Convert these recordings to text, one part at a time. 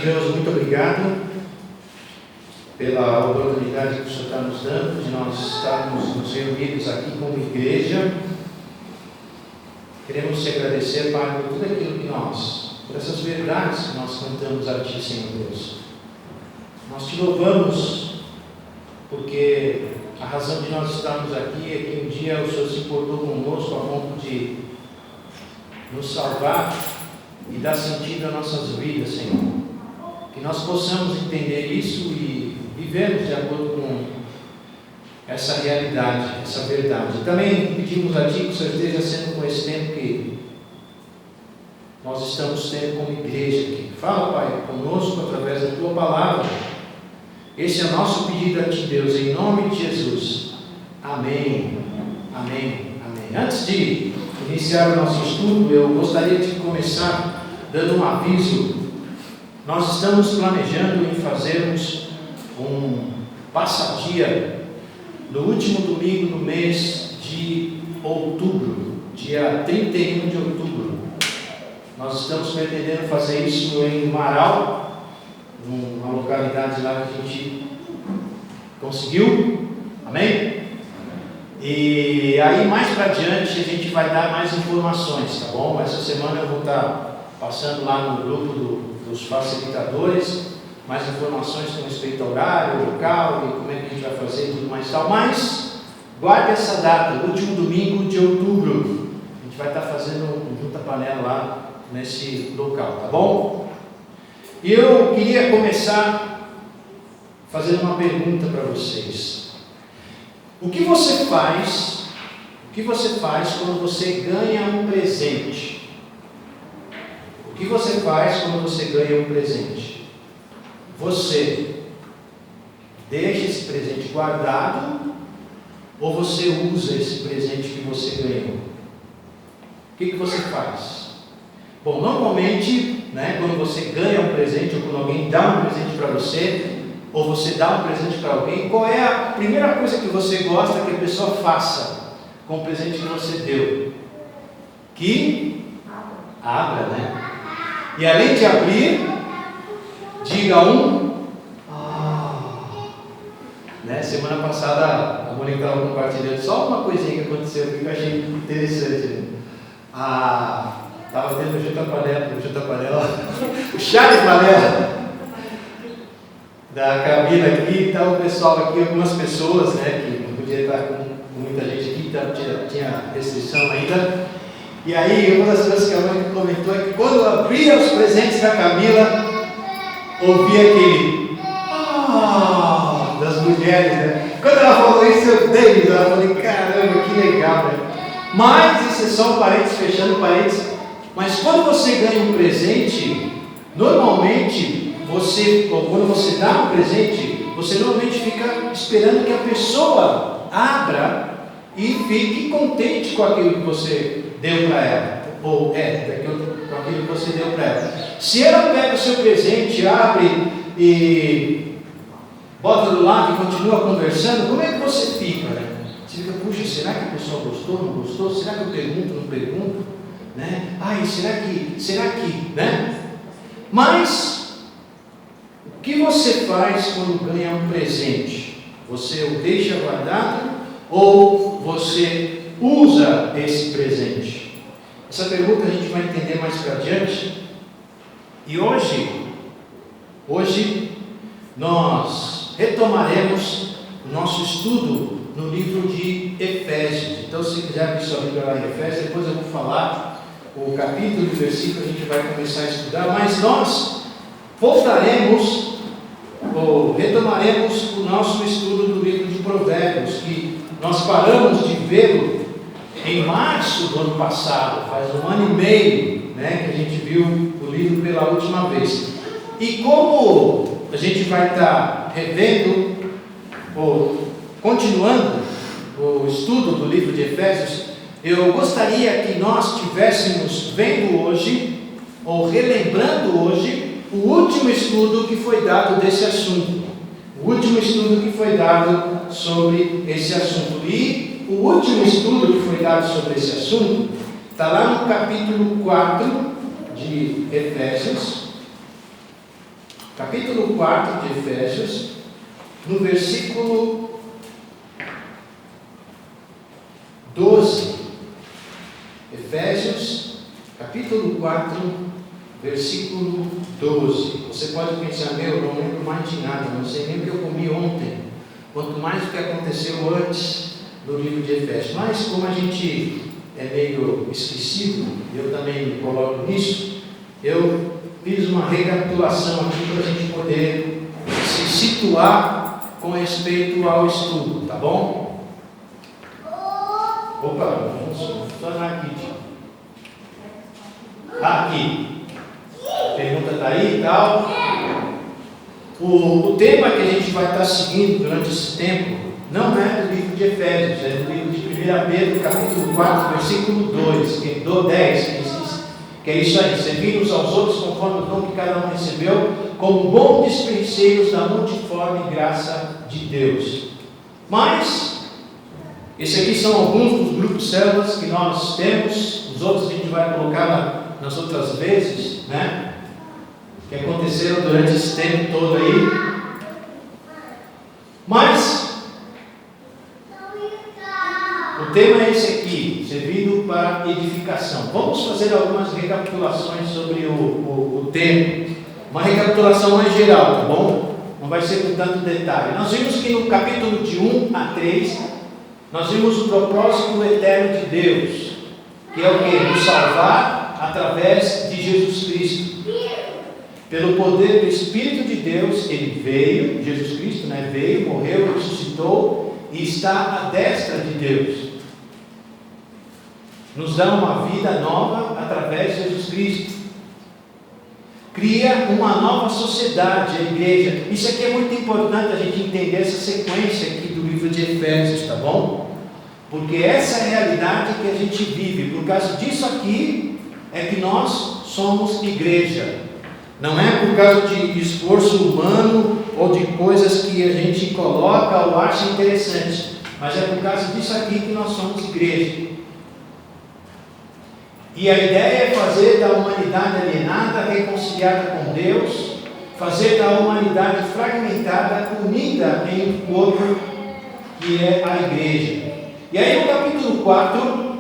de Deus, muito obrigado pela oportunidade que o Senhor está nos dando de nós estarmos nos reunidos aqui como igreja. Queremos te agradecer, Pai, por tudo aquilo que por essas verdades que nós cantamos a Ti, Senhor Deus. Nós te louvamos porque a razão de nós estarmos aqui é que um dia o Senhor se importou conosco a ponto de nos salvar e dar sentido às nossas vidas, Senhor. Que nós possamos entender isso e vivermos de acordo com essa realidade, essa verdade. Também pedimos a Ti que o Senhor esteja sendo com esse tempo que nós estamos tendo como igreja aqui. Fala, Pai, conosco através da Tua palavra. Esse é o nosso pedido a Ti, Deus, em nome de Jesus. Amém. Amém. Amém. Antes de iniciar o nosso estudo, eu gostaria de começar dando um aviso. Nós estamos planejando em fazermos um passadia no último domingo do mês de outubro, dia 31 de outubro. Nós estamos pretendendo fazer isso em Marau, uma localidade lá que a gente conseguiu. Amém? E aí mais para diante a gente vai dar mais informações, tá bom? Essa semana eu vou estar passando lá no grupo dos facilitadores mais informações com respeito ao horário, local e como é que a gente vai fazer e tudo mais tal. Mas guarde essa data, último domingo de outubro. A gente vai estar fazendo um junta-panela lá nesse local, tá bom? E eu queria começar fazendo uma pergunta para vocês. O que você faz quando você ganha um presente? O que você faz quando você ganha um presente? Você deixa esse presente guardado ou você usa esse presente que você ganhou? O que você faz? Bom, normalmente, quando você ganha um presente ou quando alguém dá um presente para você, ou você dá um presente para alguém, qual é a primeira coisa que você gosta que a pessoa faça com o presente que você deu? Que abra, E além de abrir, diga Semana passada a Mônica estava compartilhando só uma coisinha que aconteceu que eu achei interessante. Estava tendo o chá de panela da Camila aqui, então o pessoal aqui, algumas pessoas, que não podia estar com muita gente aqui, então tinha restrição ainda. E aí, uma das coisas que a Mônica comentou é que quando eu abria os presentes da Camila, ouvia aquele das mulheres, Quando ela falou isso, eu dei, ela falei, caramba, que legal, Mas, isso é só um parênteses, fechando parênteses, mas quando você ganha um presente, normalmente, quando você dá um presente, você normalmente fica esperando que a pessoa abra e fique contente com aquilo que você deu para ela, ou com aquilo que você deu para ela. Se ela pega o seu presente, abre e bota do lado e continua conversando, como é que você fica, Você fica, puxa, será que a pessoa gostou, não gostou? Será que eu pergunto, não pergunto? Será que, Mas, o que você faz quando ganha um presente? Você o deixa guardado ou você usa esse presente? Essa pergunta a gente vai entender mais para adiante. E hoje nós retomaremos o nosso estudo no livro de Efésios. Então, se quiser abrir sua Bíblia lá em Efésios, depois eu vou falar o capítulo e o versículo, a gente vai começar a estudar, mas nós voltaremos ou retomaremos o nosso estudo do livro de Provérbios, que nós paramos de vê-lo em março do ano passado, faz 1 ano e meio, que a gente viu o livro pela última vez. E como a gente vai estar revendo, ou continuando o estudo do livro de Efésios, eu gostaria que nós estivéssemos vendo hoje, ou relembrando hoje, o último estudo que foi dado desse assunto. O último estudo que foi dado sobre esse assunto. E o último estudo que foi dado sobre esse assunto está lá no capítulo 4 de Efésios. capítulo 4 de Efésios, no versículo 12. Efésios, capítulo 4, versículo 12. Você pode pensar, eu não lembro mais de nada, não sei nem o que eu comi ontem, quanto mais o que aconteceu antes do livro de Efésios. Mas como a gente é meio esquecido, eu também me coloco nisso, eu fiz uma recapitulação aqui para a gente poder se situar com respeito ao estudo, tá bom? Opa, vamos funcionar aqui. Aqui. A pergunta está aí e tal. O tema que a gente vai estar seguindo durante esse tempo não é do livro de Efésios, é do livro de 1 Pedro, capítulo 4, versículo 2, que do 10, que é isso aí, servir uns aos outros conforme o dom que cada um recebeu, como bons dispenseiros da multiforme graça de Deus. Mas, esses aqui são alguns dos grupos células que nós temos, os outros a gente vai colocar nas outras vezes, né? Que aconteceram durante esse tempo todo aí. Mas o tema é esse aqui, servindo para edificação. Vamos fazer algumas recapitulações sobre o tema. Uma recapitulação mais geral, tá bom? Não vai ser com tanto detalhe. Nós vimos que no capítulo de 1 a 3, nós vimos o propósito eterno de Deus, que é o quê? Nos salvar através de Jesus Cristo. Pelo poder do Espírito de Deus, Ele veio, Jesus Cristo, né? Veio, morreu, ressuscitou e está à destra de Deus. Nos dá uma vida nova através de Jesus Cristo. Cria uma nova sociedade, a igreja. Isso aqui é muito importante a gente entender essa sequência aqui do livro de Efésios, tá bom? Porque essa é a realidade que a gente vive. Por causa disso aqui é que nós somos igreja. Não é por causa de esforço humano ou de coisas que a gente coloca ou acha interessante, mas é por causa disso aqui que nós somos igreja. E a ideia é fazer da humanidade alienada reconciliada com Deus, fazer da humanidade fragmentada unida em um corpo que é a igreja. E aí no capítulo 4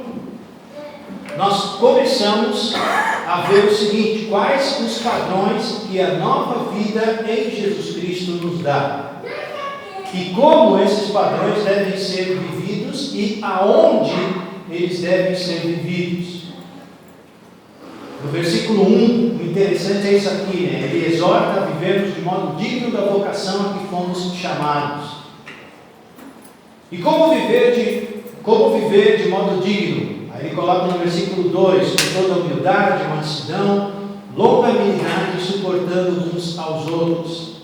nós começamos a ver o seguinte: quais os padrões que a nova vida em Jesus Cristo nos dá, e como esses padrões devem ser vividos e aonde eles devem ser vividos. No versículo 1, o interessante é isso aqui, né? Ele exorta a vivermos de modo digno da vocação a que fomos chamados. E como viver de modo digno? Aí ele coloca no versículo 2, com toda humildade, mansidão, longanimidade, suportando uns aos outros.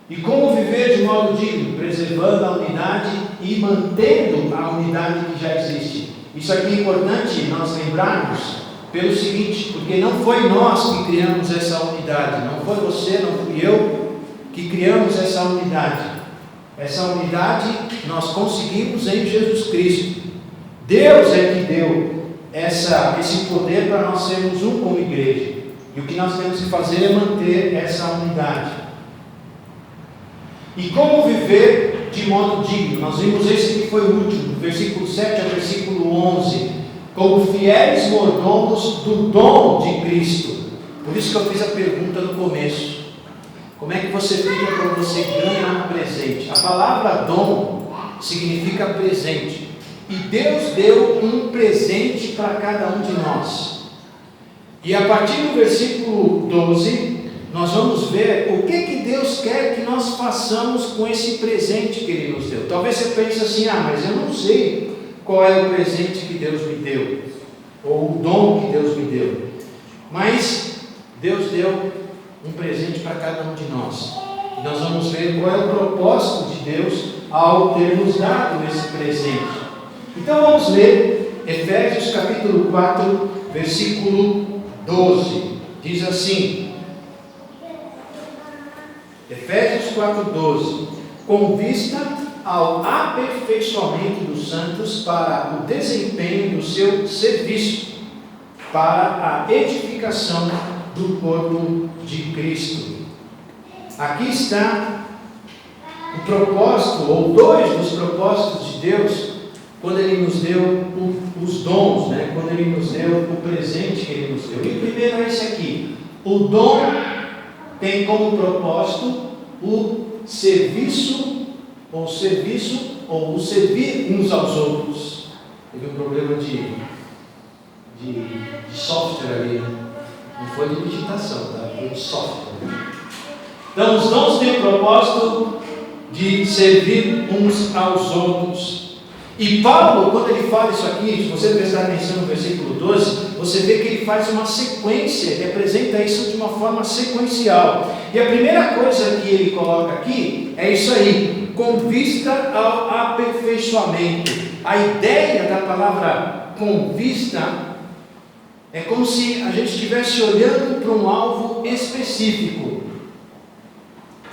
E como viver de modo digno? Preservando a unidade e mantendo a unidade que já existe. Isso aqui é importante nós lembrarmos pelo seguinte, porque não foi nós que criamos essa unidade, não foi você, não fui eu que criamos essa unidade. Essa unidade nós conseguimos em Jesus Cristo. Deus é que deu esse poder para nós sermos um como igreja. E o que nós temos que fazer é manter essa unidade. E como viver de modo digno? Nós vimos esse que foi o último, do versículo 7 ao versículo 11. Como fiéis mordomos do dom de Cristo. Por isso que eu fiz a pergunta no começo. Como é que você fica quando você ganha um presente? A palavra dom significa presente. E Deus deu um presente para cada um de nós. E a partir do versículo 12, nós vamos ver o que Deus quer que nós façamos com esse presente que Ele nos deu. Talvez você pense assim, mas eu não sei qual é o presente que Deus me deu, ou o dom que Deus me deu. Mas Deus deu um presente para cada um de nós. E nós vamos ver qual é o propósito de Deus ao ter nos dado esse presente. Então vamos ler Efésios capítulo 4, versículo 12. Diz assim: Efésios 4, 12. Com vista ao aperfeiçoamento dos santos para o desempenho do seu serviço, para a edificação do corpo de Cristo. Aqui está o propósito, ou dois dos propósitos de Deus, quando Ele nos deu os dons, né? Quando Ele nos deu o presente que Ele nos deu. E o primeiro é esse aqui. O dom tem como propósito o serviço, ou o servir uns aos outros. Teve um problema de software ali, não foi de digitação, tá? Foi de software. Então, os dons têm o propósito de servir uns aos outros. E Paulo, quando ele fala isso aqui, se você prestar atenção no versículo 12, você vê que ele faz uma sequência, ele apresenta isso de uma forma sequencial. E a primeira coisa que ele coloca aqui é isso aí, com vista ao aperfeiçoamento. A ideia da palavra com vista é como se a gente estivesse olhando para um alvo específico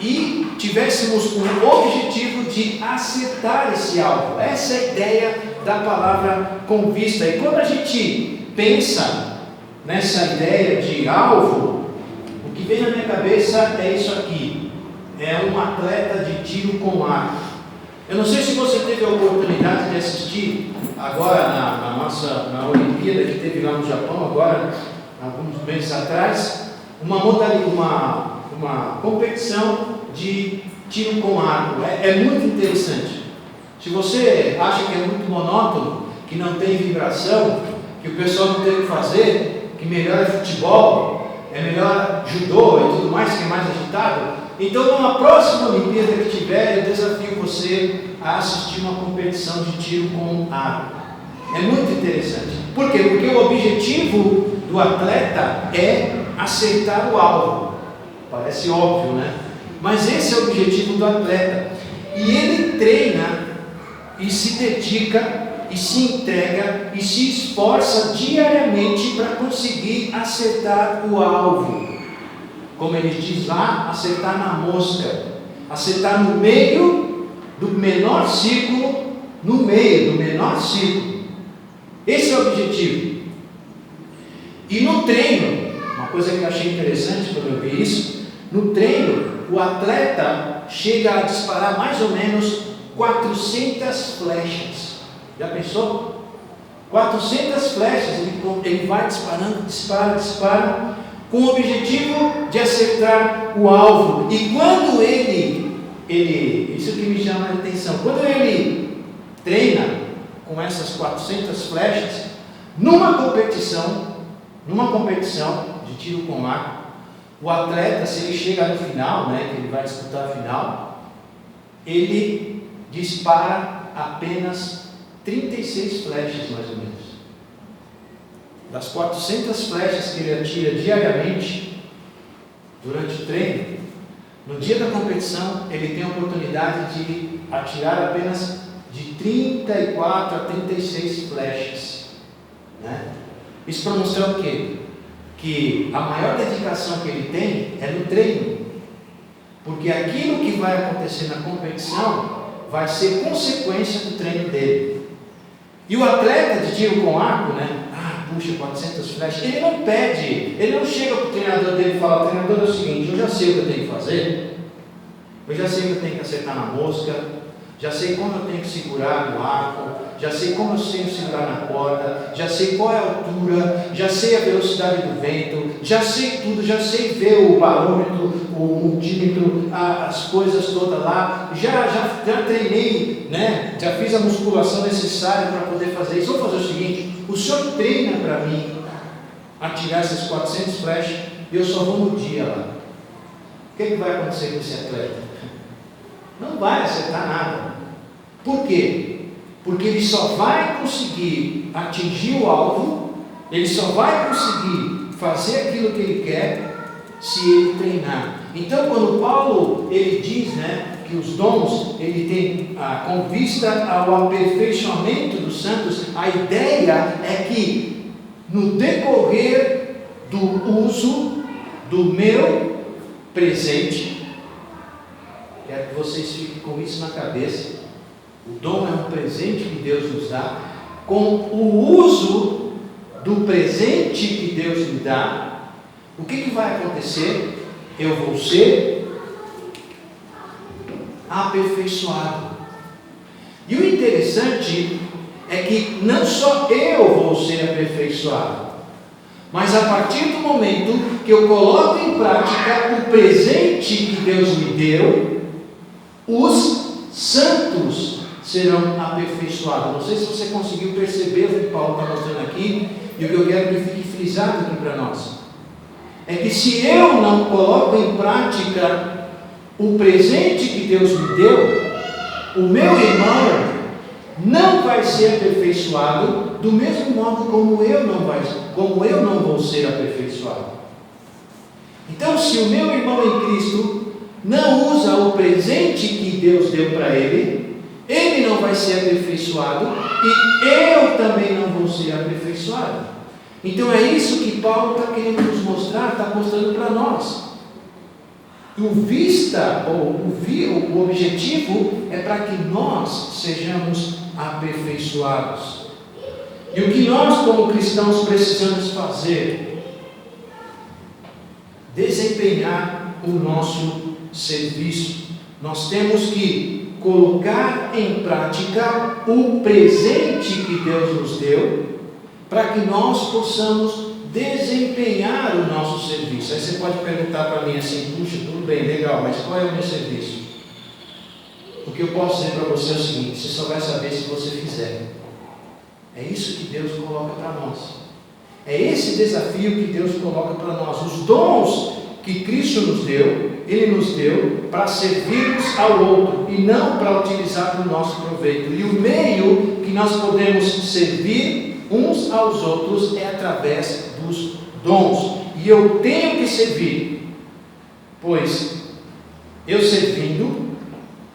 e tivéssemos um objetivo de acertar esse alvo. Essa é a ideia da palavra com vista. E quando a gente pensa nessa ideia de alvo, o que vem na minha cabeça é isso aqui: é um atleta de tiro com arco. Eu não sei se você teve a oportunidade de assistir agora na Olimpíada que teve lá no Japão, agora, alguns meses atrás, uma competição de tiro com arco. É muito interessante. Se você acha que é muito monótono, que não tem vibração, que o pessoal não tem o que fazer, que melhor é futebol, é melhor judô e tudo mais, que é mais agitado, então numa próxima Olimpíada que tiver, eu desafio você a assistir uma competição de tiro com arco. É muito interessante. Por quê? Porque o objetivo do atleta é acertar o alvo. Parece óbvio, né? Mas esse é o objetivo do atleta. E ele treina e se dedica e se entrega e se esforça diariamente para conseguir acertar o alvo. Como ele diz lá, acertar na mosca, acertar no meio do menor círculo, no meio do menor círculo. Esse é o objetivo. E no treino, uma coisa que eu achei interessante quando eu vi isso, no treino, o atleta chega a disparar mais ou menos 400 flechas. Já pensou? 400 flechas, ele vai disparando, dispara, com o objetivo de acertar o alvo. E quando ele isso que me chama a atenção, quando ele treina com essas 400 flechas, numa competição de tiro com arco, o atleta, se ele chega no final, né, que ele vai disputar a final, ele dispara apenas 36 flechas, mais ou menos. Das 400 flechas que ele atira diariamente, durante o treino, no dia da competição, ele tem a oportunidade de atirar apenas de 34 a 36 flechas. Né? Isso para mostrar o quê? Que a maior dedicação que ele tem é no treino. Porque aquilo que vai acontecer na competição vai ser consequência do treino dele. E o atleta de tiro com arco, né? Puxa, 400 flechas, ele não pede, ele não chega para o treinador dele e fala: treinador, é o seguinte, eu já sei o que eu tenho que fazer, eu já sei que eu tenho que acertar na mosca, já sei como eu tenho que segurar no arco, já sei como eu tenho que segurar na corda, já sei qual é a altura, já sei a velocidade do vento, já sei tudo, já sei ver o barômetro, o multímetro, as coisas todas lá, já treinei, né? Já fiz a musculação necessária para poder fazer isso. Vou fazer o seguinte: o senhor treina para mim atirar essas 400 flechas e eu só vou no dia lá. O que vai acontecer com esse atleta? Não vai acertar nada. Por quê? Porque ele só vai conseguir atingir o alvo, ele só vai conseguir fazer aquilo que ele quer se ele treinar. Então, quando Paulo ele diz, né, que os dons ele tem com vista ao aperfeiçoamento dos santos, a ideia é que no decorrer do uso do meu presente, quero que vocês fiquem com isso na cabeça. O dom é um presente que Deus nos dá. Com o uso do presente que Deus me dá, o que vai acontecer? eu vou ser aperfeiçoado. E o interessante é que não só eu vou ser aperfeiçoado, mas a partir do momento que eu coloco em prática o presente que Deus me deu, os santos serão aperfeiçoados. Não sei se você conseguiu perceber o que Paulo está mostrando aqui, e o que eu quero que fique frisado aqui para nós é que se eu não coloco em prática o presente que Deus me deu, o meu irmão não vai ser aperfeiçoado do mesmo modo como eu não vou ser aperfeiçoado. Então, se o meu irmão em Cristo não usa o presente que Deus deu para ele não vai ser aperfeiçoado e eu também não vou ser aperfeiçoado. Então é isso que Paulo está querendo nos mostrar, está mostrando para nós. O objetivo é para que nós sejamos aperfeiçoados. E o que nós como cristãos precisamos fazer? Desempenhar o nosso serviço. Nós temos que colocar em prática o presente que Deus nos deu, para que nós possamos desempenhar o nosso serviço. Aí você pode perguntar para mim assim: puxa, tudo bem, legal, mas qual é o meu serviço? O que eu posso dizer para você é o seguinte: você só vai saber se você fizer. É isso que Deus coloca para nós. É esse desafio que Deus coloca para nós. Os dons que Cristo nos deu, Ele nos deu para servirmos ao outro e não para utilizar para o nosso proveito. E o meio que nós podemos servir uns aos outros é através dos dons. E eu tenho que servir, pois eu servindo,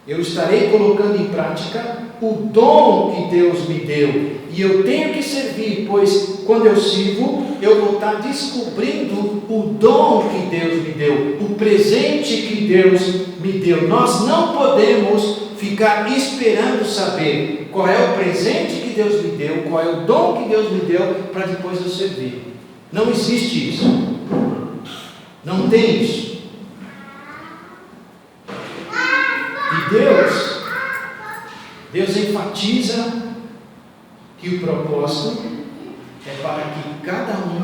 eu estarei colocando em prática o dom que Deus me deu. E eu tenho que servir, pois quando eu sirvo, eu vou estar descobrindo o dom que Deus me deu, o presente que Deus me deu. Nós não podemos ficar esperando saber qual é o presente que Deus me deu, qual é o dom que Deus me deu, para depois eu servir. Não existe isso. Não tem isso. E Deus enfatiza que o propósito é para que cada um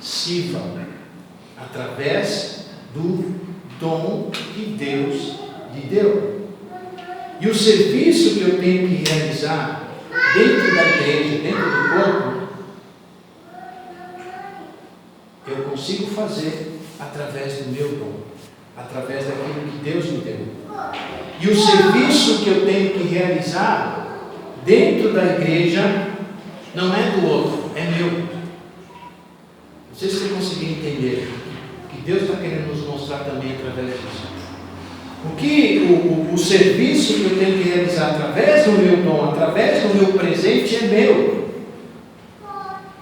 sirva através do dom que Deus lhe deu. E o serviço que eu tenho que realizar dentro da igreja, dentro do corpo, eu consigo fazer através do meu dom, através daquilo que Deus me deu. E o serviço que eu tenho que realizar dentro da igreja não é do outro, é meu. Não sei se você conseguiu entender o que Deus está querendo nos mostrar também através disso. O serviço que eu tenho que realizar através do meu dom, através do meu presente, é meu.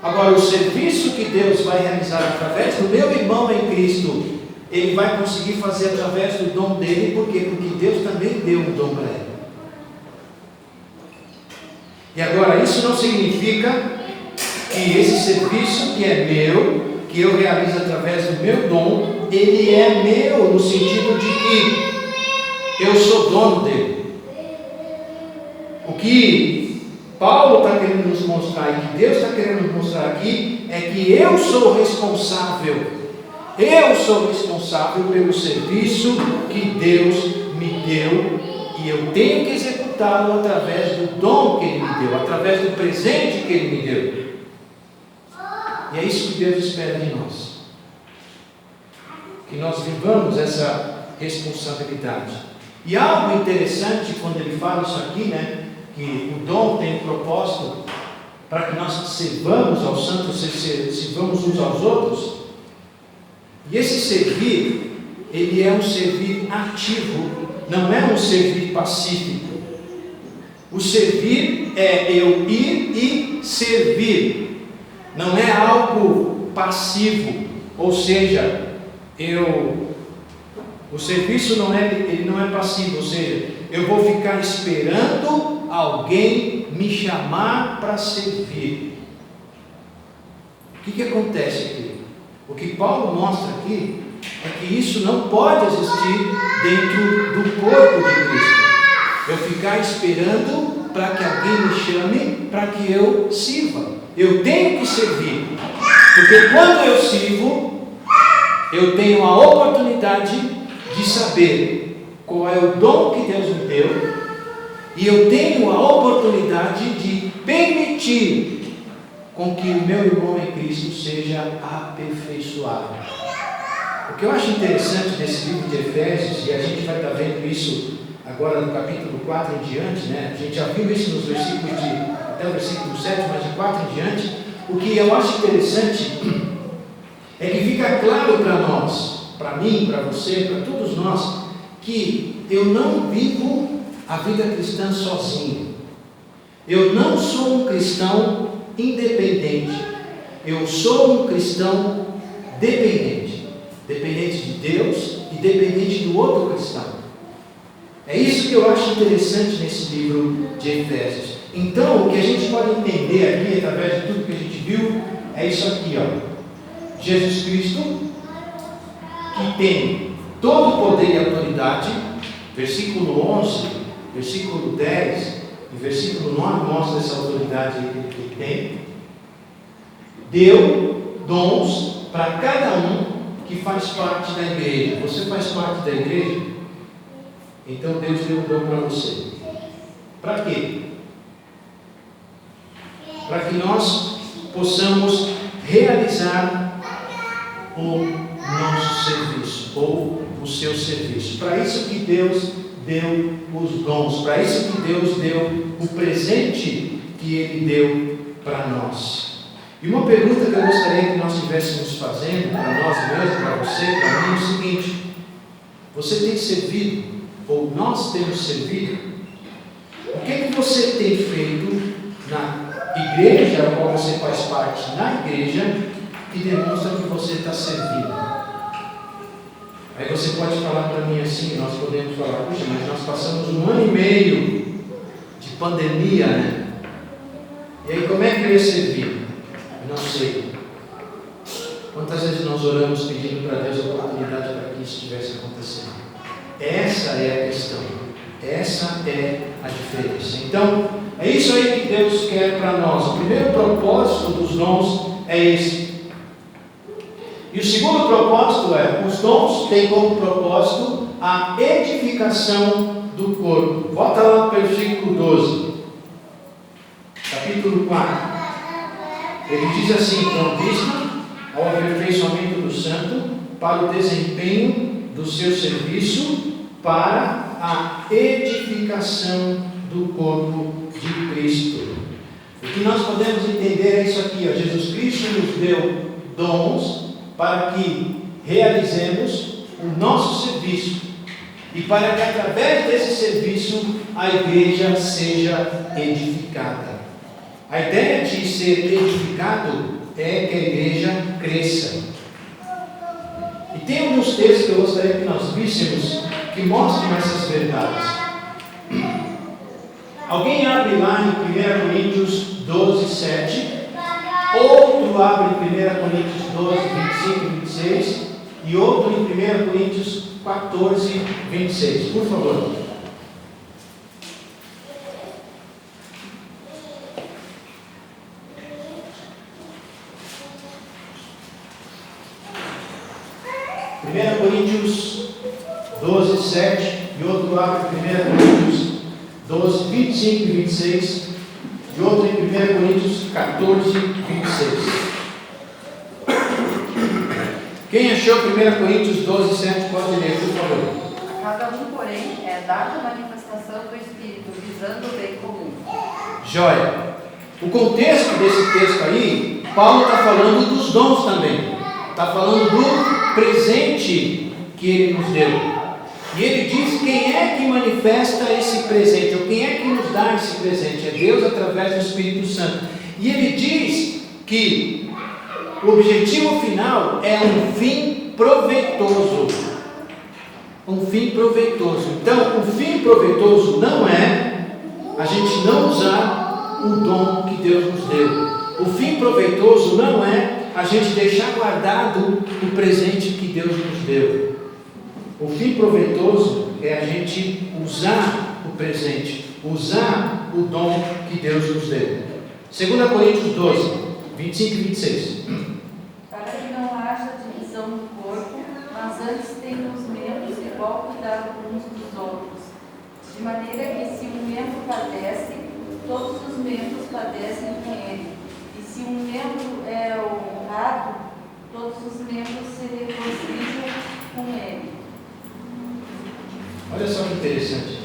Agora, o serviço que Deus vai realizar através do meu irmão em Cristo, ele vai conseguir fazer através do dom dele. Por quê? Porque Deus também deu um dom para ele. E agora, isso não significa que esse serviço que é meu, que eu realizo através do meu dom, ele é meu no sentido de que eu sou dono dele. O que Paulo está querendo nos mostrar e que Deus está querendo nos mostrar aqui é que eu sou responsável. Eu sou responsável pelo serviço que Deus me deu e eu tenho que executá-lo através do dom que Ele me deu, através do presente que Ele me deu. E é isso que Deus espera de nós, que nós vivamos essa responsabilidade. E algo interessante quando ele fala isso aqui, que o dom tem um propósito para que nós sirvamos aos santos, sirvamos uns aos outros. E esse servir, ele é um servir ativo, não é um servir pacífico. O servir é eu ir e servir, não é algo passivo, ou seja, o serviço ele não é passivo, ou seja, eu vou ficar esperando alguém me chamar para servir. O que acontece aqui? O que Paulo mostra aqui é que isso não pode existir dentro do corpo de Cristo. Eu ficar esperando para que alguém me chame para que eu sirva. Eu tenho que servir, porque quando eu sirvo, eu tenho a oportunidade de saber qual é o dom que Deus me deu, e eu tenho a oportunidade de permitir com que o meu irmão em Cristo seja aperfeiçoado. O que eu acho interessante nesse livro de Efésios, e a gente vai estar vendo isso agora no capítulo 4 em diante, né? A gente já viu isso nos versículos até o versículo 7, mas de 4 em diante. O que eu acho interessante é que fica claro para nós, para mim, para você, para todos nós, que eu não vivo a vida cristã sozinho. Eu não sou um cristão independente. Eu sou um cristão dependente. Dependente de Deus e dependente do outro cristão. É isso que eu acho interessante nesse livro de Efésios. Então, o que a gente pode entender aqui, através de tudo que a gente viu, é isso aqui, ó. Jesus Cristo, que tem todo o poder e autoridade, versículo 11, versículo 10 e versículo 9 mostra essa autoridade que ele tem. Deu dons para cada um que faz parte da igreja. Você faz parte da igreja? Então Deus deu um dom para você. Para quê? Para que nós possamos realizar o nosso serviço, ou o seu serviço. Para isso que Deus deu os dons, para isso que Deus deu o presente que Ele deu para nós. E uma pergunta que eu gostaria que nós estivéssemos fazendo para nós mesmos, para você, para mim, é o seguinte: você tem servido, ou nós temos servido? O que é que você tem feito na igreja, a qual você faz parte, na igreja, que demonstra que você está servindo? Aí você pode falar para mim assim, nós podemos falar, puxa, mas nós passamos 1 ano e meio de pandemia, né? E aí como é que eu ia servir? Eu não sei. Quantas vezes nós oramos pedindo para Deus a oportunidade para que isso estivesse acontecendo? Essa é a questão. Essa é a diferença. Então, é isso aí que Deus quer para nós. O primeiro propósito dos dons é esse. E o segundo propósito é, os dons têm como propósito a edificação do corpo. Volta lá para o versículo 12. Capítulo 4. Ele diz assim: com vista ao aperfeiçoamento do santo, para o desempenho do seu serviço, para a edificação do corpo de Cristo. O que nós podemos entender é isso aqui, ó. Jesus Cristo nos deu dons para que realizemos o nosso serviço e para que através desse serviço a igreja seja edificada. A ideia de ser edificado é que a igreja cresça. E tem alguns textos que eu gostaria que nós víssemos que mostram essas verdades. Alguém abre lá em 1 Coríntios 12, 7. Outro abre em 1 Coríntios 12, 25 e 26. E outro em 1 Coríntios 14, 26. Por favor. Coríntios 12, 7, e outro abre em 1 Coríntios 12, 25 e 26, e outro em 1 Coríntios 14, 26. Quem achou 1 Coríntios 12, 7, pode ler, por favor. A cada um, porém, é dada a manifestação do Espírito, visando o bem comum. Joia. O contexto desse texto aí, Paulo está falando dos dons também. Está falando do presente que ele nos deu. E ele diz quem é que manifesta esse presente, ou quem é que nos dá esse presente. É Deus através do Espírito Santo. E ele diz que o objetivo final é um fim proveitoso. Um fim proveitoso. Então, o fim proveitoso não é a gente não usar o dom que Deus nos deu. O fim proveitoso não é a gente deixar guardado o presente que Deus nos deu. O fim proveitoso é a gente usar o presente, usar o dom que Deus nos deu. 2 Coríntios 12, 25 e 26. Para que não haja divisão no corpo, mas antes tenham os membros igual cuidado uns dos outros. De maneira que se um membro padece, todos os membros padecem com ele. E se um membro é honrado, todos os membros se regozijam com ele. Olha só que interessante.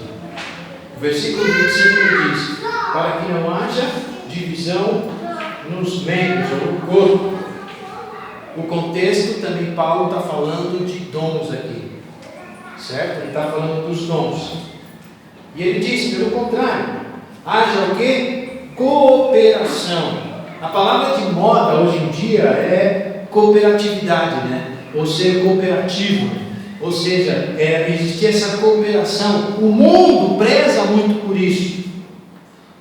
O versículo 25 diz: para que não haja divisão nos membros ou no corpo. O contexto também, Paulo está falando de dons aqui, certo? Ele está falando dos dons. E ele diz, pelo contrário, haja o quê? Cooperação. A palavra de moda hoje em dia é cooperatividade, né? Ou ser cooperativo. Ou seja, existir essa cooperação. O mundo preza muito por isso.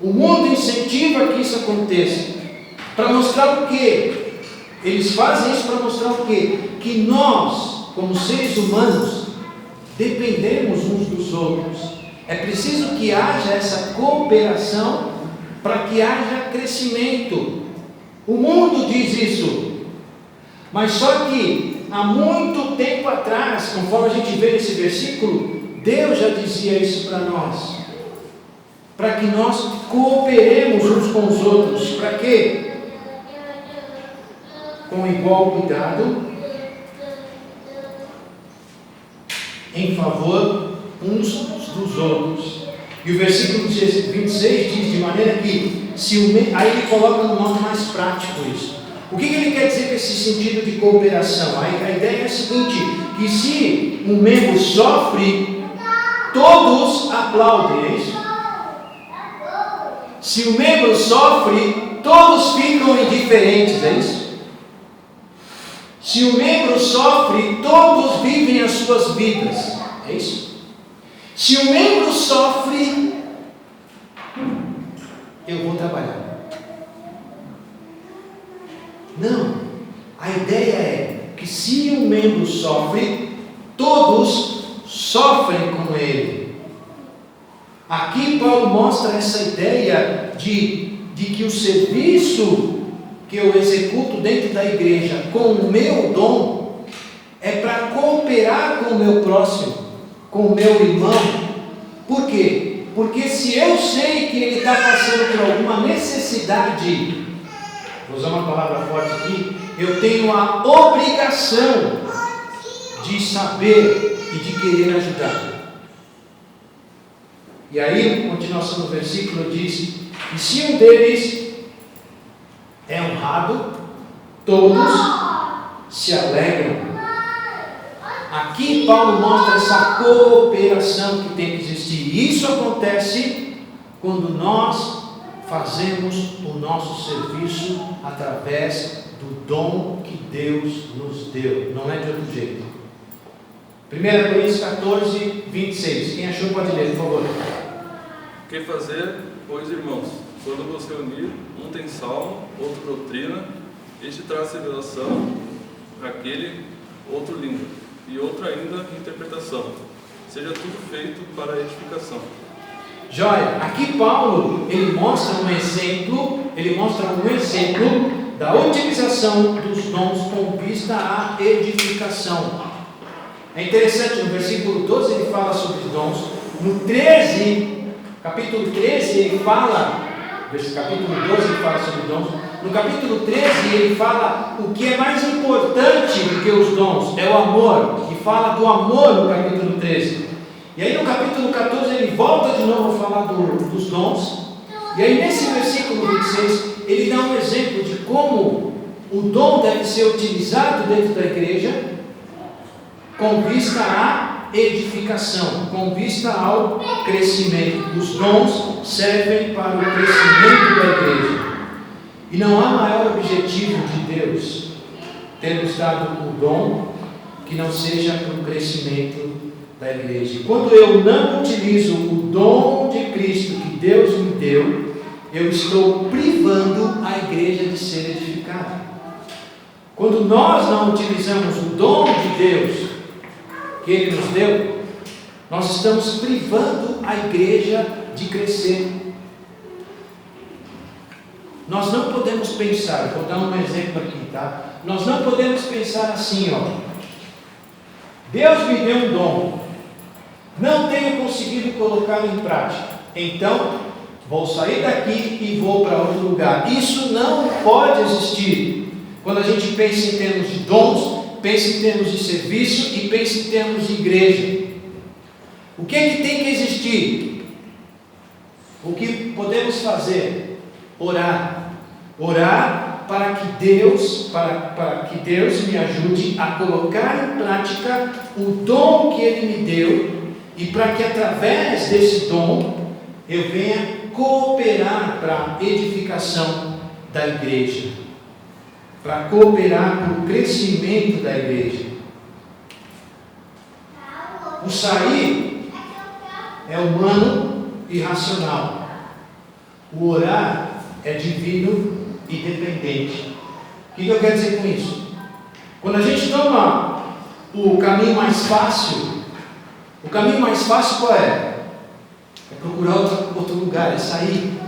O mundo incentiva que isso aconteça. Para mostrar o quê? Eles fazem isso para mostrar o quê? Que nós, como seres humanos, dependemos uns dos outros. É preciso que haja essa cooperação para que haja crescimento. O mundo diz isso. Mas só que há muito tempo atrás, conforme a gente vê nesse versículo, Deus já dizia isso para nós. Para que nós cooperemos uns com os outros. Para quê? Com igual cuidado, em favor uns dos outros. E o versículo 26 diz, de maneira que, aí ele coloca no modo mais prático isso. O que ele quer dizer com esse sentido de cooperação? A ideia é a seguinte, que se um membro sofre, todos aplaudem, é isso? Se o membro sofre, todos ficam indiferentes, é isso? Se o membro sofre, todos vivem as suas vidas, é isso? Se o membro sofre, eu vou trabalhar. Não, a ideia é que se um membro sofre, todos sofrem com ele. Aqui Paulo mostra essa ideia de que o serviço que eu executo dentro da igreja com o meu dom é para cooperar com o meu próximo, com o meu irmão. Por quê? Porque se eu sei que ele está passando por alguma necessidade, vou usar uma palavra forte aqui, eu tenho a obrigação de saber e de querer ajudar. E aí, a continuação do versículo diz: e se um deles é honrado, todos se alegram. Aqui Paulo mostra essa cooperação que tem que existir. E isso acontece quando nós fazemos o nosso serviço através do dom que Deus nos deu. Não é de outro jeito. 1 Coríntios 14, 26. Quem achou pode ler, por favor. O que fazer, pois, irmãos? Quando você unir, um tem salmo, outro doutrina, este traz revelação, aquele outro língua, e outro ainda interpretação. Seja tudo feito para a edificação. Joia, aqui Paulo, ele mostra um exemplo da utilização dos dons com vista à edificação. É interessante, no versículo 12 ele fala sobre os dons, no 13, capítulo 13 ele fala, capítulo 12 ele fala sobre dons, no capítulo 13 ele fala o que é mais importante do que os dons, é o amor, e fala do amor no capítulo 13. E aí no capítulo 14 ele volta de novo a falar dos dons, e aí nesse versículo 26 ele dá um exemplo de como o dom deve ser utilizado dentro da igreja com vista à edificação, com vista ao crescimento. Os dons servem para o crescimento da igreja. E não há maior objetivo de Deus ter nos dado o dom que não seja para o crescimento da igreja. Quando eu não utilizo o dom de Cristo que Deus me deu, eu estou privando a igreja de ser edificada. Quando nós não utilizamos o dom de Deus que Ele nos deu, nós estamos privando a igreja de crescer. Nós não podemos pensar, vou dar um exemplo aqui, tá? Nós não podemos pensar assim, ó. Deus me deu um dom, não tenho conseguido colocá-lo em prática, então vou sair daqui e vou para outro lugar. Isso não pode existir. Quando a gente pensa em termos de dons, pensa em termos de serviço e pensa em termos de igreja. O que é que tem que existir? O que podemos fazer? Orar. Orar para que Deus me ajude a colocar em prática o dom que Ele me deu, e para que através desse dom eu venha cooperar para a edificação da igreja, para cooperar para o crescimento da igreja. O sair é humano e racional. O orar é divino e dependente. O que eu quero dizer com isso? Quando a gente toma o caminho mais fácil, o caminho mais fácil qual é? É procurar outro lugar, é sair.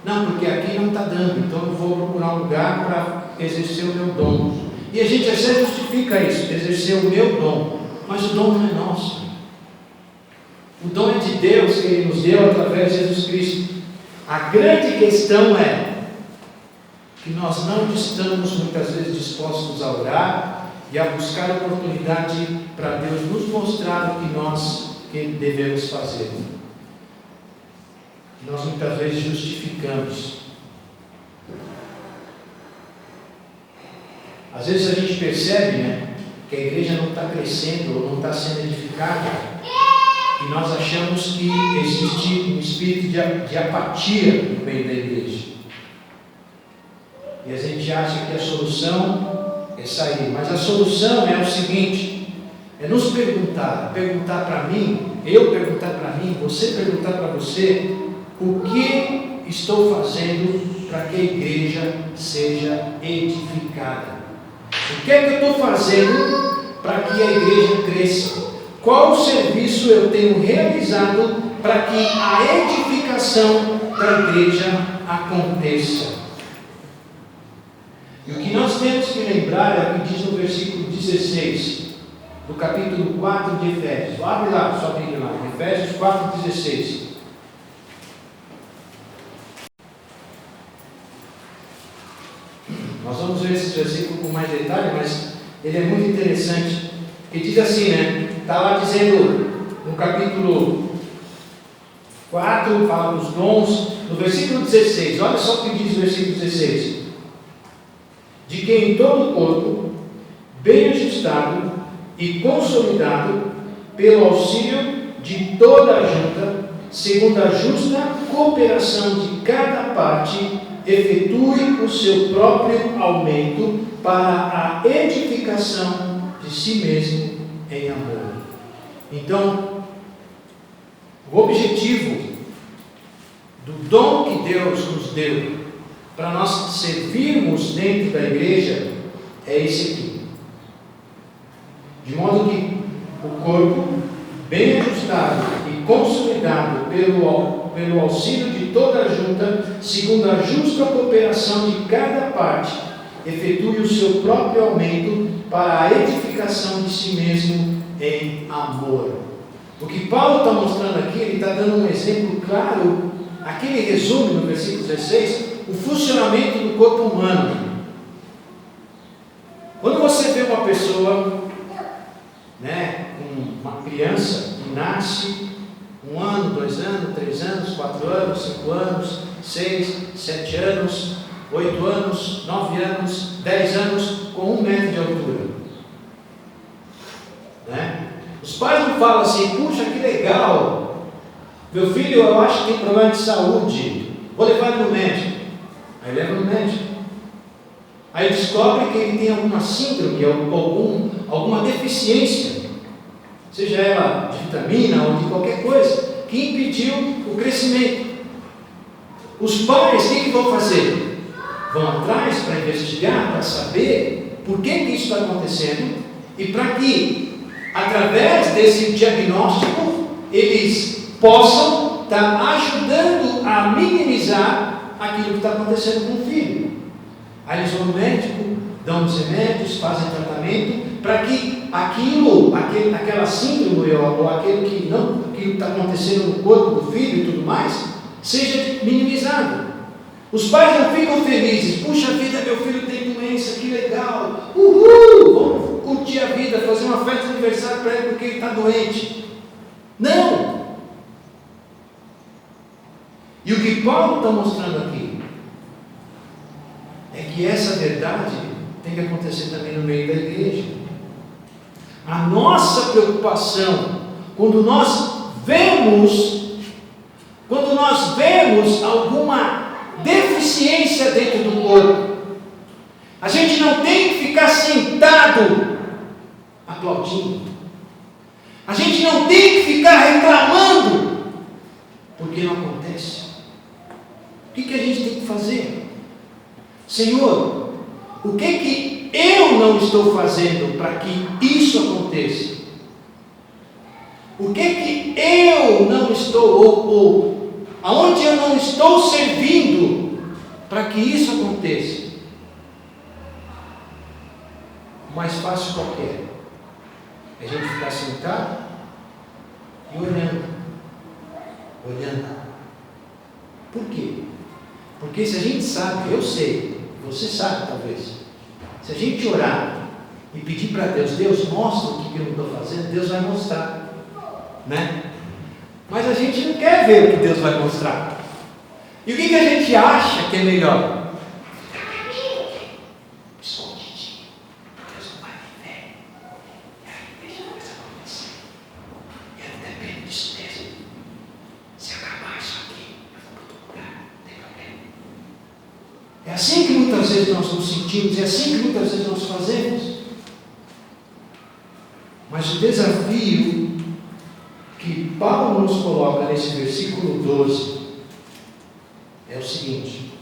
Não, porque aqui não está dando, então eu vou procurar um lugar para exercer o meu dom. E a gente às vezes justifica isso, exercer o meu dom, mas o dom não é nosso. O dom é de Deus que Ele nos deu através de Jesus Cristo. A grande questão é que nós não estamos muitas vezes dispostos a orar e a buscar oportunidade para Deus nos mostrar o que nós devemos fazer. Nós muitas vezes justificamos. Às vezes a gente percebe, né, que a igreja não está crescendo ou não está sendo edificada, e nós achamos que existe um espírito de apatia no meio da igreja. E a gente acha que a solução é sair. Mas a solução é o seguinte: é nos perguntar para mim, eu perguntar para mim, você perguntar para você, o que estou fazendo para que a igreja seja edificada? O que é que eu estou fazendo para que a igreja cresça? Qual serviço eu tenho realizado para que a edificação da igreja aconteça? E o que nós temos que lembrar é o que diz no versículo 16, do capítulo 4 de Efésios. Abre lá, sua Bíblia lá, Efésios 4,16. Nós vamos ver esse versículo com mais detalhe, mas ele é muito interessante. Ele diz assim, né? Está lá dizendo no capítulo 4, fala dos dons, no versículo 16, olha só o que diz o versículo 16: de que em todo o corpo, bem ajustado e consolidado, pelo auxílio de toda a junta, segundo a justa cooperação de cada parte, efetue o seu próprio aumento para a edificação de si mesmo em amor. Então, o objetivo do dom que Deus nos deu para nós servirmos dentro da igreja é esse aqui. De modo que o corpo, bem ajustado e consolidado pelo auxílio de toda a junta, segundo a justa cooperação de cada parte, efetue o seu próprio aumento para a edificação de si mesmo em amor. O que Paulo está mostrando aqui, ele está dando um exemplo claro. Aqui ele resume no versículo 16 o funcionamento do corpo humano. Quando você vê uma pessoa, né, uma criança que nasce 1 ano, 2 anos, 3 anos, 4 anos, 5 anos, 6, 7 anos, 8 anos, 9 anos, 10 anos, com 1 metro de altura, né? Os pais não falam assim: puxa, que legal, meu filho, eu acho que tem problema de saúde, vou levar ele no médico. Aí leva no médico. Aí descobre que ele tem alguma síndrome, alguma deficiência, seja ela de vitamina ou de qualquer coisa, que impediu o crescimento. Os pais, o que vão fazer? Vão atrás para investigar, para saber por que isso está acontecendo e para que, através desse diagnóstico, eles possam estar ajudando a minimizar aquilo que está acontecendo com o filho. Aí eles vão no médico, dão os remédios, fazem tratamento, para que aquela síndrome ou aquilo que está acontecendo no corpo do filho e tudo mais, seja minimizado. Os pais não ficam felizes, puxa vida, meu filho tem doença, que legal, uhul, vamos curtir a vida, fazer uma festa de aniversário para ele porque ele está doente. Não! E o que Paulo está mostrando aqui é que essa verdade tem que acontecer também no meio da igreja. A nossa preocupação, quando nós vemos alguma deficiência dentro do corpo, a gente não tem que ficar sentado aplaudindo, a gente não tem que ficar reclamando porque não acontece. O que a gente tem que fazer? Senhor, o que eu não estou fazendo para que isso aconteça? O que eu não estou, ou aonde eu não estou servindo para que isso aconteça? O mais fácil qualquer é a gente ficar sentado e olhando. Por quê? Porque se a gente sabe, eu sei, você sabe talvez, se a gente orar e pedir para Deus, Deus mostra o que eu não estou fazendo, Deus vai mostrar, né? Mas a gente não quer ver o que Deus vai mostrar. E o que a gente acha que é melhor? Escondidinho, Deus não vai me ver, e aí deixa a coisa acontecer, e eu não dependo disso mesmo. Se acabar isso aqui, eu vou para outro lugar, não tem problema. É assim que muitas vezes nós nos sentimos, é assim que muitas vezes nós fazemos. Mas o desafio que Paulo nos coloca nesse versículo 12 é o seguinte: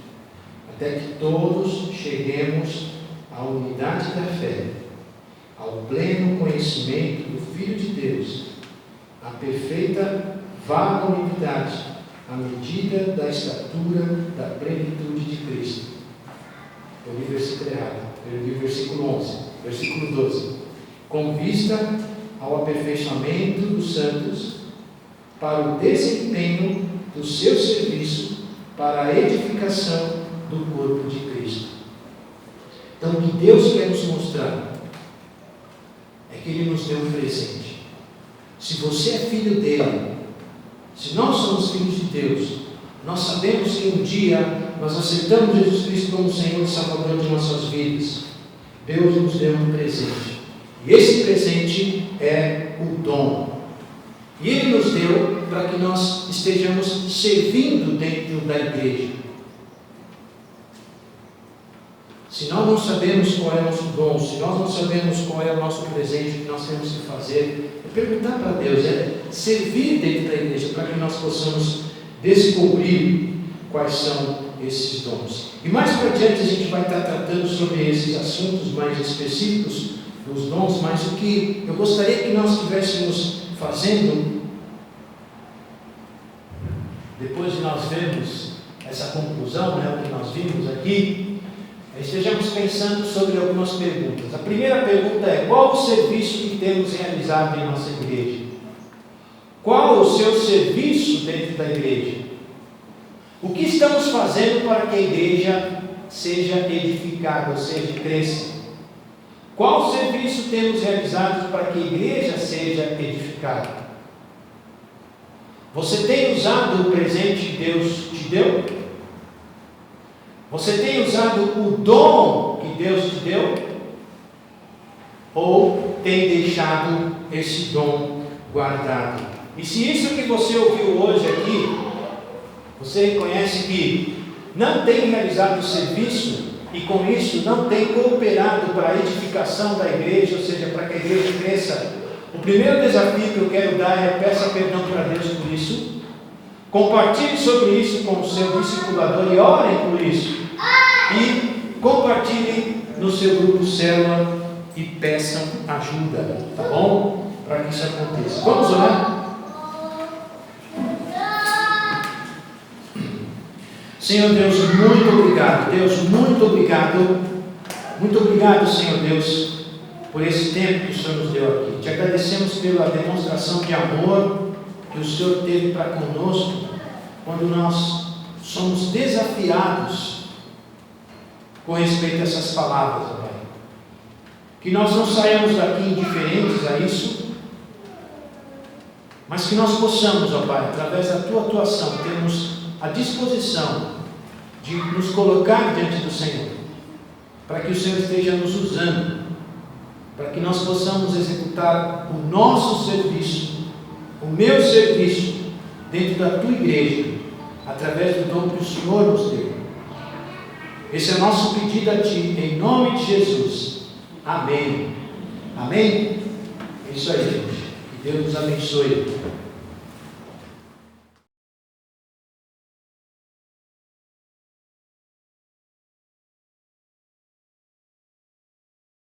até que todos cheguemos à unidade da fé, ao pleno conhecimento do Filho de Deus, à perfeita varonilidade, à medida da estatura da plenitude de Cristo. Eu li o versículo errado, eu li o versículo 11, versículo 12. Com vista ao aperfeiçoamento dos santos, para o desempenho do seu serviço, para a edificação do corpo de Cristo. Então, o que Deus quer nos mostrar é que Ele nos deu um presente. Se você é filho dele, se nós somos filhos de Deus, nós sabemos que um dia nós aceitamos Jesus Cristo como Senhor e Salvador de nossas vidas. Deus nos deu um presente. E esse presente é o dom. E Ele nos deu para que nós estejamos servindo dentro da igreja. Se nós não sabemos qual é o nosso dom, se nós não sabemos qual é o nosso presente que nós temos que fazer, é perguntar para Deus, é servir dentro da igreja para que nós possamos descobrir quais são esses dons. E mais para adiante a gente vai estar tratando sobre esses assuntos mais específicos dos dons, mas o que eu gostaria que nós estivéssemos fazendo, depois de nós vermos essa conclusão, o que nós vimos aqui, estejamos pensando sobre algumas perguntas. A primeira pergunta é: qual o serviço que temos realizado em nossa igreja? Qual o seu serviço dentro da igreja? O que estamos fazendo para que a igreja seja edificada, ou seja, cresça? Qual serviço temos realizado para que a igreja seja edificada? Você tem usado o presente que Deus te deu? Você tem usado o dom que Deus te deu? Ou tem deixado esse dom guardado? E se isso que você ouviu hoje aqui, você reconhece que não tem realizado o serviço e com isso não tem cooperado para a edificação da igreja, ou seja, para que a igreja cresça, o primeiro desafio que eu quero dar é: peça perdão para Deus por isso, compartilhe sobre isso com o seu discipulador e orem por isso, e compartilhe no seu grupo célula e peçam ajuda, tá bom? Para que isso aconteça. Vamos orar? Senhor Deus, muito obrigado. Deus, muito obrigado. Muito obrigado, Senhor Deus, por esse tempo que o Senhor nos deu aqui. Te agradecemos pela demonstração de amor que o Senhor teve para conosco, quando nós somos desafiados com respeito a essas palavras, Pai. Que nós não saiamos daqui indiferentes a isso, mas que nós possamos, ó Pai, através da Tua atuação, termos a disposição de nos colocar diante do Senhor, para que o Senhor esteja nos usando, para que nós possamos executar o nosso serviço, o meu serviço, dentro da Tua igreja, através do dom que o Senhor nos deu. Esse é o nosso pedido a Ti, em nome de Jesus. Amém. Amém? É isso aí, gente. Que Deus nos abençoe.